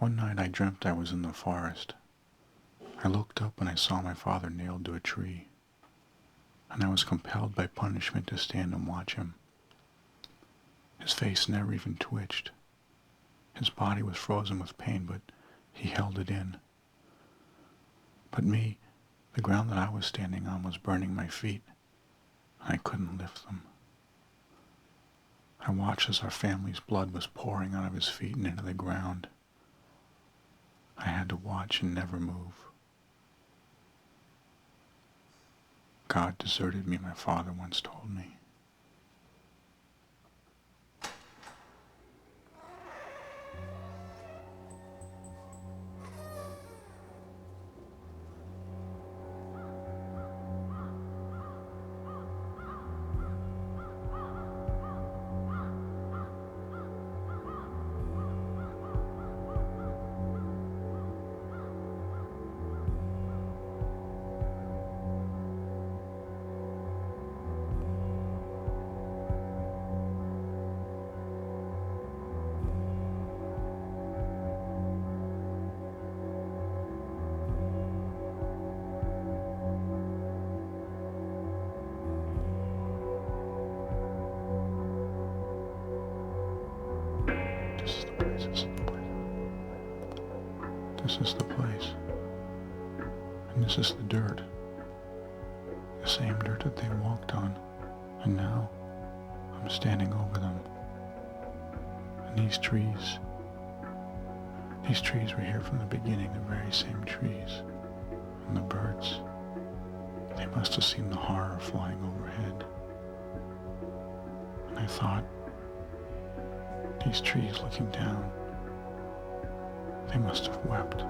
One night I dreamt I was in the forest. I looked up and I saw my father nailed to a tree, and I was compelled by punishment to stand and watch him. His face never even twitched. His body was frozen with pain, but he held it in. But me, the ground that I was standing on was burning my feet, and I couldn't lift them. I watched as our family's blood was pouring out of his feet and into the ground. I had to watch and never move. God deserted me, my father once told me. This is the place. And this is the dirt. The same dirt that they walked on. And now I'm standing over them. And these trees were here from the beginning, the very same trees. And the birds, they must have seen the horror flying overhead. And I thought, these trees looking down, they must have wept.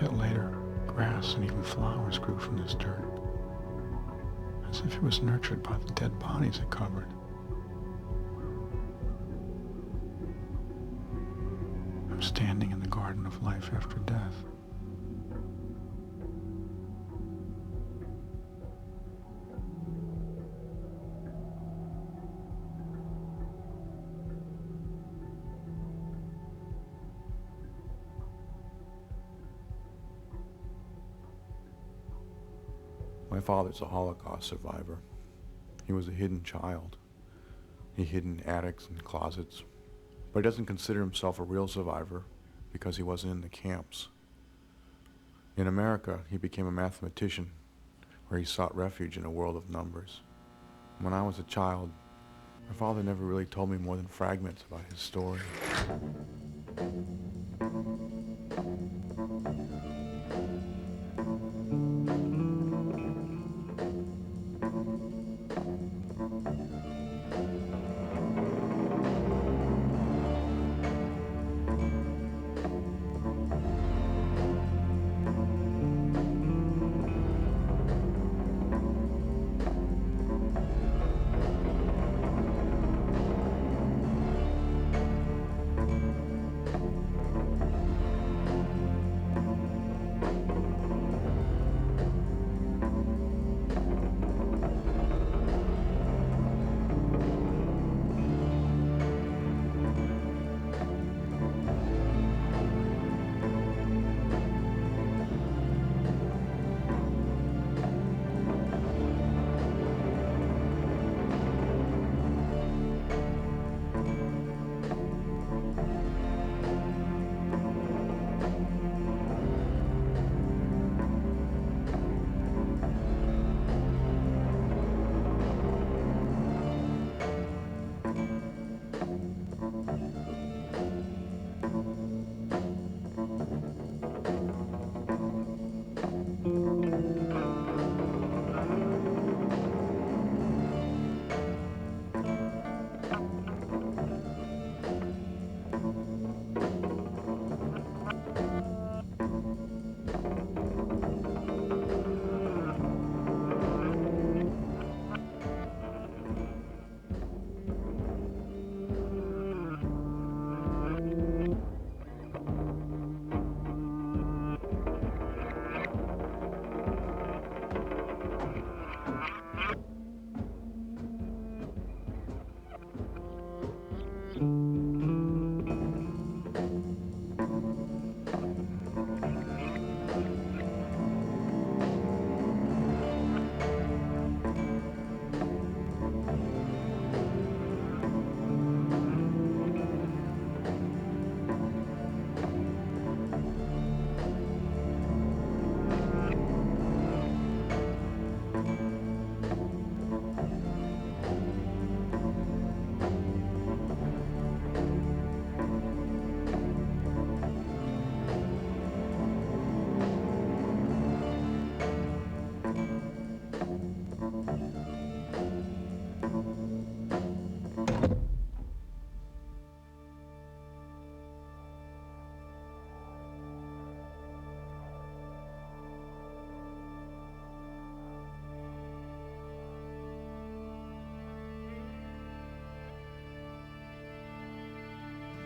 Yet later, grass and even flowers grew from this dirt, as if it was nurtured by the dead bodies it covered. I'm standing in the garden of life after death. My father's a Holocaust survivor. He was a hidden child. He hid in attics and closets, but he doesn't consider himself a real survivor because he wasn't in the camps. In America, he became a mathematician where he sought refuge in a world of numbers. When I was a child, my father never really told me more than fragments about his story.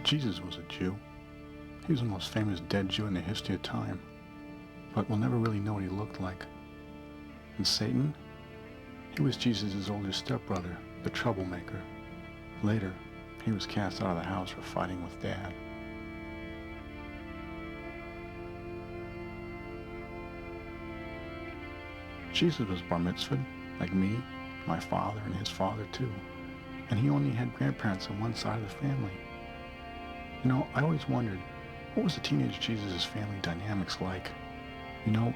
Jesus was a Jew. He was the most famous dead Jew in the history of time, but we'll never really know what he looked like. And Satan? He was Jesus' older stepbrother, the troublemaker. Later, he was cast out of the house for fighting with Dad. Jesus was bar mitzvahed, like me, my father, and his father too. And he only had grandparents on one side of the family. You know, I always wondered, what was the teenage Jesus' family dynamics like? You know,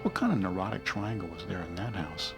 what kind of neurotic triangle was there in that house?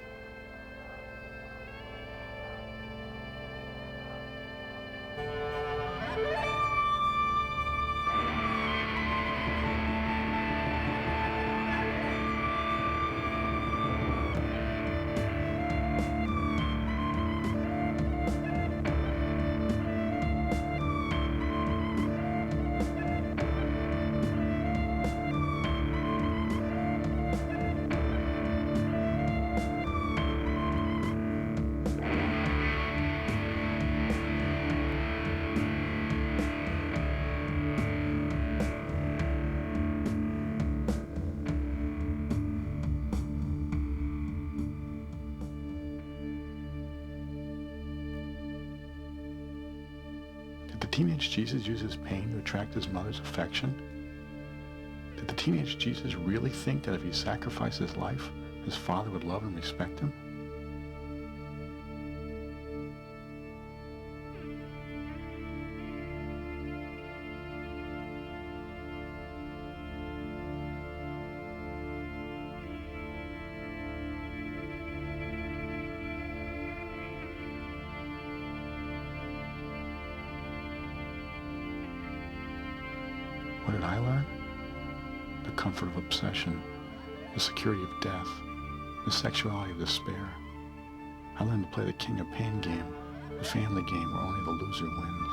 Did the teenage Jesus use his pain to attract his mother's affection? Did the teenage Jesus really think that if he sacrificed his life, his father would love and respect him? What did I learn? The comfort of obsession, the security of death, the sexuality of despair. I learned to play the king of pain game, the family game where only the loser wins.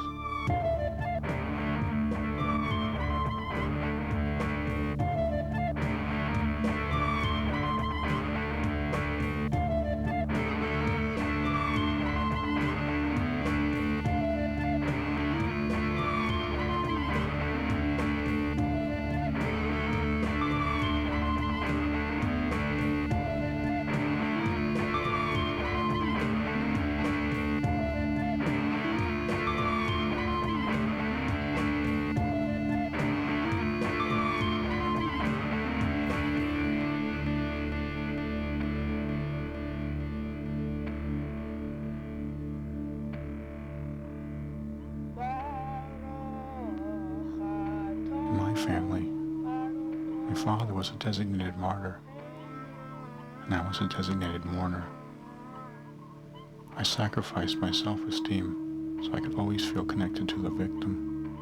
In my family, my father was a designated martyr, and I was a designated mourner. I sacrificed my self-esteem so I could always feel connected to the victim,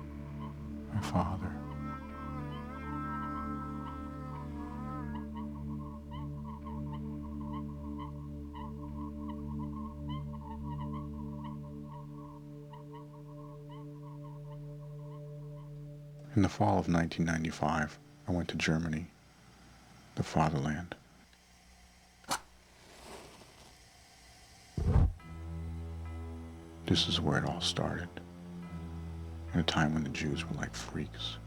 my father. In the fall of 1995, I went to Germany, the fatherland. This is where it all started, at a time when the Jews were like freaks.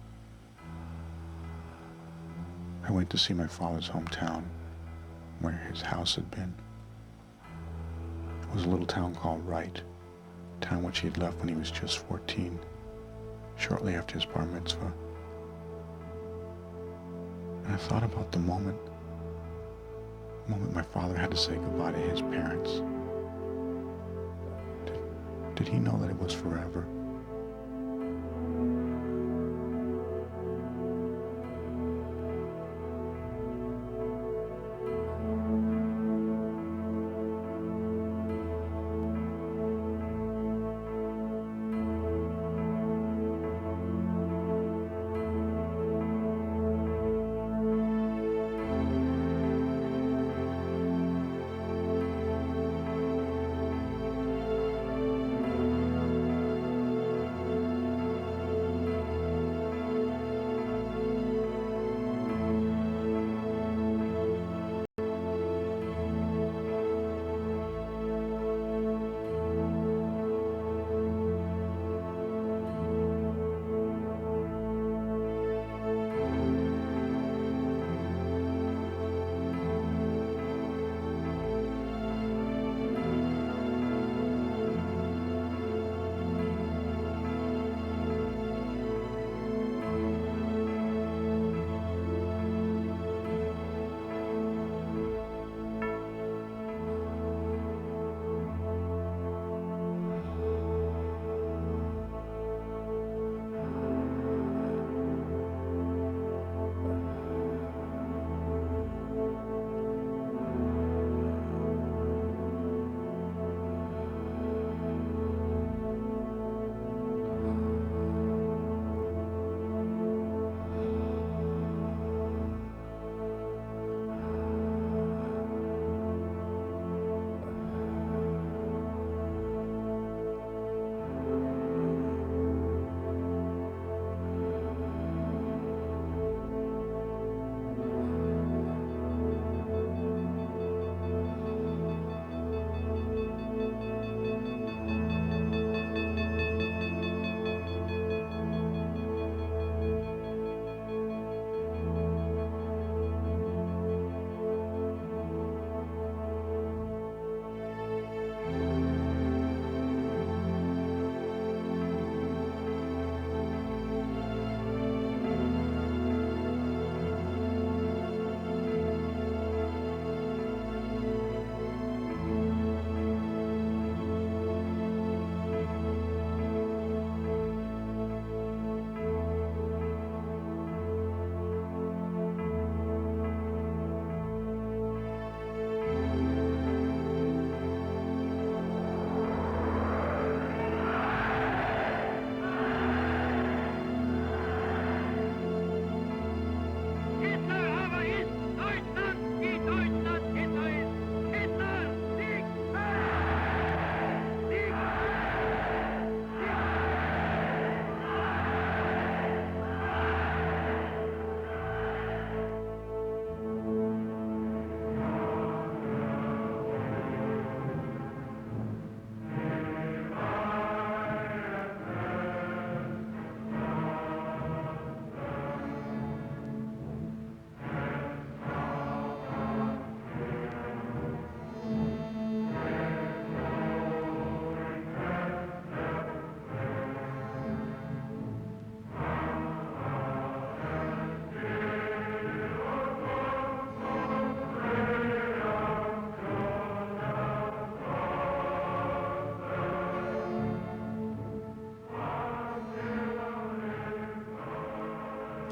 I went to see my father's hometown, where his house had been. It was a little town called Wright, a town which he had left when he was just 14, shortly after his bar mitzvah. And I thought about the moment my father had to say goodbye to his parents. Did he know that it was forever?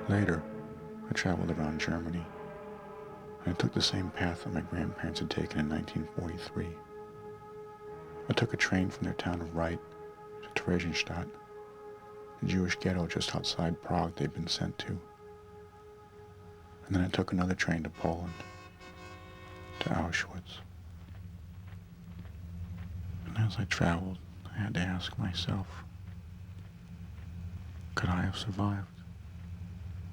Later, I traveled around Germany, and I took the same path that my grandparents had taken in 1943. I took a train from their town of Reit to Theresienstadt, a Jewish ghetto just outside Prague they'd been sent to. And then I took another train to Poland, to Auschwitz. And as I traveled, I had to ask myself, could I have survived?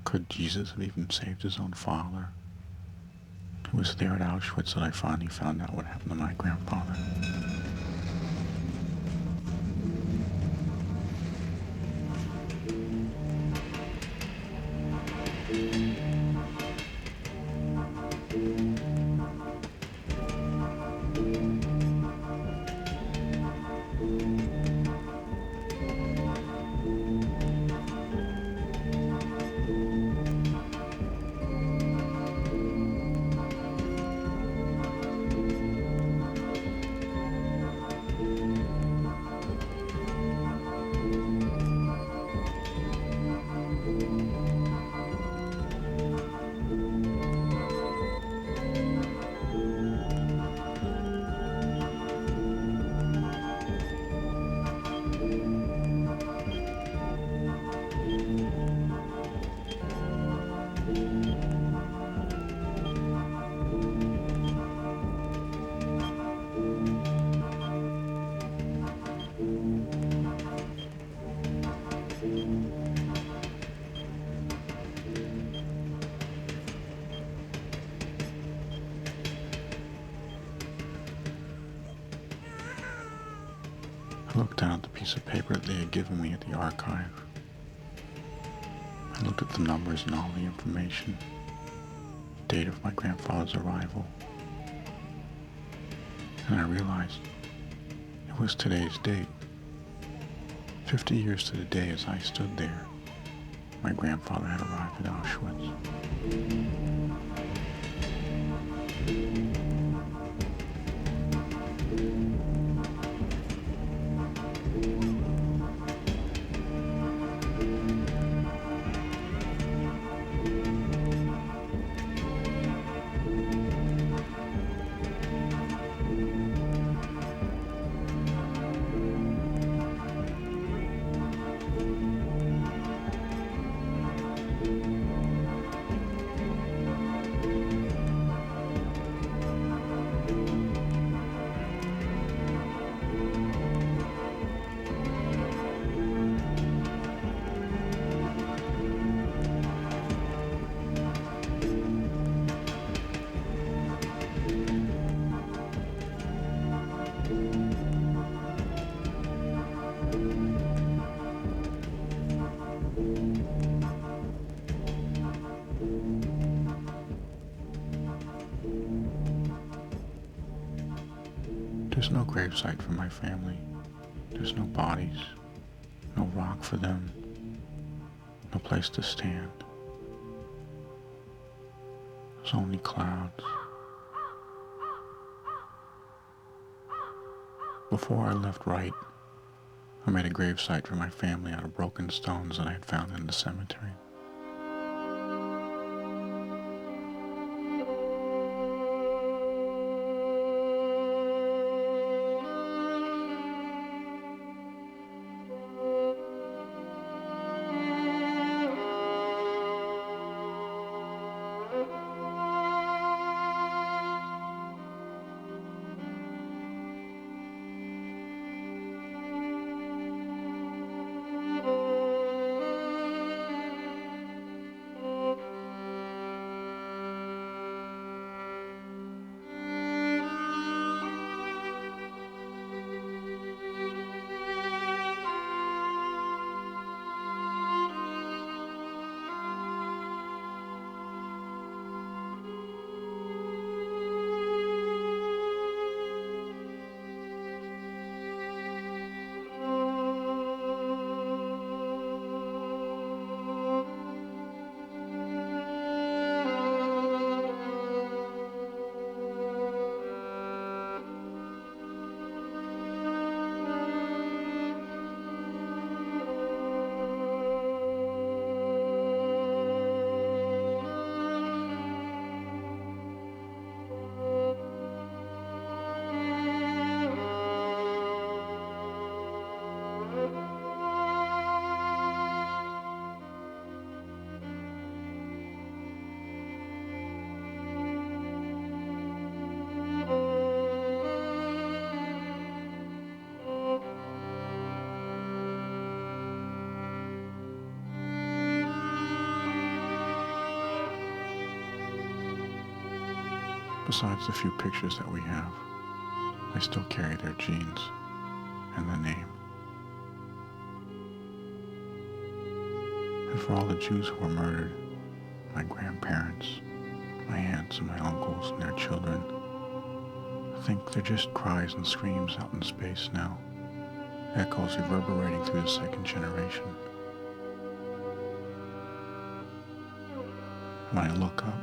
Could Jesus have even saved his own father? It was there at Auschwitz that I finally found out what happened to my grandfather. I looked down at the piece of paper that they had given me at the archive. I looked at the numbers and all the information, date of my grandfather's arrival, and I realized it was today's date. 50 years to the day as I stood there, my grandfather had arrived at Auschwitz. There's no gravesite for my family. There's no bodies, no rock for them, no place to stand. There's only clouds. Before I left Wright, I made a gravesite for my family out of broken stones that I had found in the cemetery. Besides the few pictures that we have, I still carry their genes and the name. And for all the Jews who were murdered, my grandparents, my aunts and my uncles and their children, I think they're just cries and screams out in space now, echoes reverberating through the second generation. When I look up,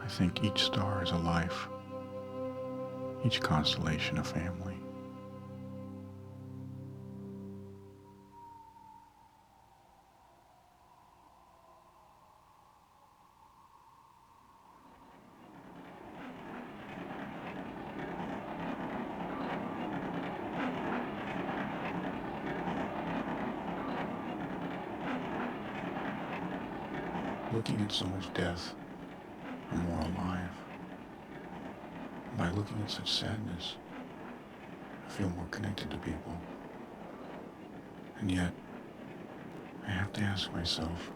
I think each star is a life, each constellation a family. Looking at so much death, I'm more alive. By looking at such sadness, I feel more connected to people. And yet, I have to ask myself,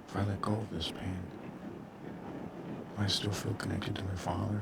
if I let go of this pain, will I still feel connected to my father